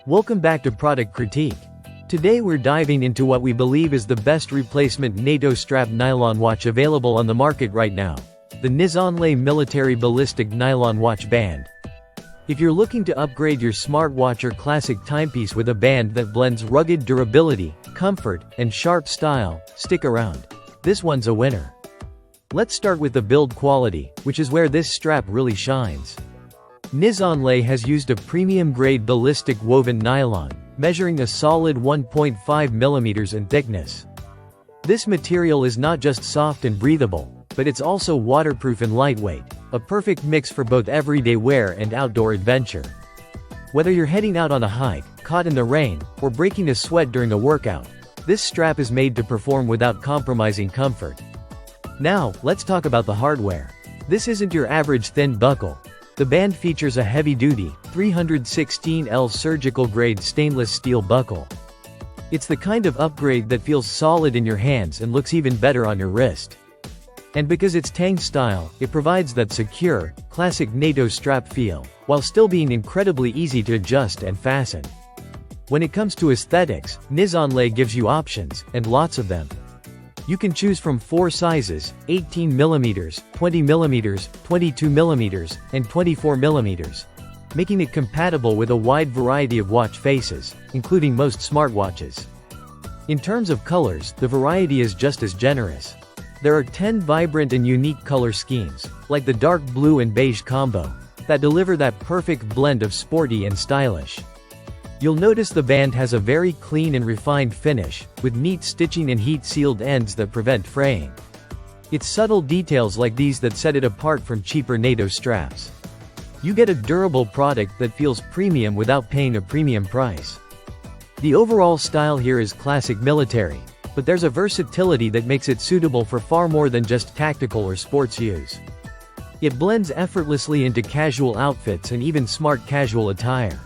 Welcome back to Product Critique. Today we're diving into what we believe is the best replacement NATO strap nylon watch available on the market right now. The Nizonlaie Military Ballistic Nylon Watch Band. If you're looking to upgrade your smartwatch or classic timepiece with a band that blends rugged durability, comfort, and sharp style, stick around. This one's a winner. Let's start with the build quality, which is where this strap really shines. Nizonlaie has used a premium-grade ballistic woven nylon, measuring a solid 1.5 mm in thickness. This material is not just soft and breathable, but it's also waterproof and lightweight, a perfect mix for both everyday wear and outdoor adventure. Whether you're heading out on a hike, caught in the rain, or breaking a sweat during a workout, this strap is made to perform without compromising comfort. Now, let's talk about the hardware. This isn't your average thin buckle. The band features a heavy-duty, 316L surgical-grade stainless steel buckle. It's the kind of upgrade that feels solid in your hands and looks even better on your wrist. And because it's Tang style, it provides that secure, classic NATO strap feel, while still being incredibly easy to adjust and fasten. When it comes to aesthetics, Nizonlaie gives you options, and lots of them. You can choose from 4 sizes, 18mm, 20mm, 22mm, and 24mm, making it compatible with a wide variety of watch faces, including most smartwatches. In terms of colors, the variety is just as generous. There are 10 vibrant and unique color schemes, like the dark blue and beige combo, that deliver that perfect blend of sporty and stylish. You'll notice the band has a very clean and refined finish, with neat stitching and heat-sealed ends that prevent fraying. It's subtle details like these that set it apart from cheaper NATO straps. You get a durable product that feels premium without paying a premium price. The overall style here is classic military, but there's a versatility that makes it suitable for far more than just tactical or sports use. It blends effortlessly into casual outfits and even smart casual attire.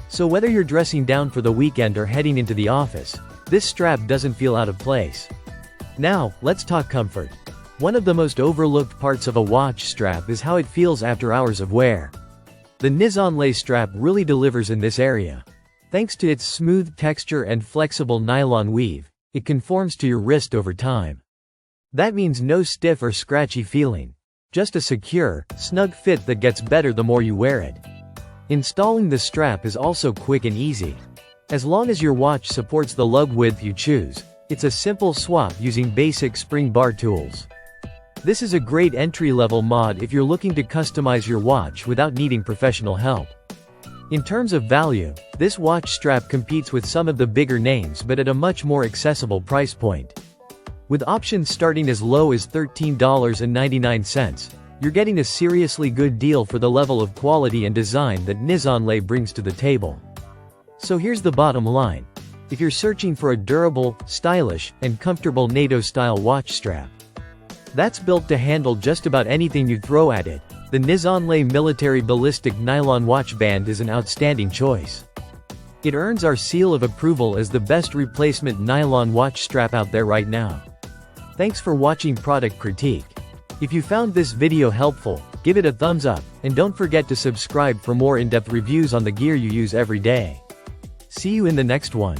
So whether you're dressing down for the weekend or heading into the office, this strap doesn't feel out of place. Now, let's talk comfort. One of the most overlooked parts of a watch strap is how it feels after hours of wear. The Nizonlaie strap really delivers in this area. Thanks to its smooth texture and flexible nylon weave, it conforms to your wrist over time. That means no stiff or scratchy feeling. Just a secure, snug fit that gets better the more you wear it. Installing the strap is also quick and easy. As long as your watch supports the lug width you choose, it's a simple swap using basic spring bar tools. This is a great entry-level mod if you're looking to customize your watch without needing professional help. In terms of value, this watch strap competes with some of the bigger names but at a much more accessible price point. With options starting as low as $13.99, you're getting a seriously good deal for the level of quality and design that Nizonlaie brings to the table. So here's the bottom line. If you're searching for a durable, stylish, and comfortable NATO-style watch strap that's built to handle just about anything you throw at it, the Nizonlaie Military Ballistic Nylon Watch Band is an outstanding choice. It earns our seal of approval as the best replacement nylon watch strap out there right now. Thanks for watching Product Critique. If you found this video helpful, give it a thumbs up, and don't forget to subscribe for more in-depth reviews on the gear you use every day. See you in the next one.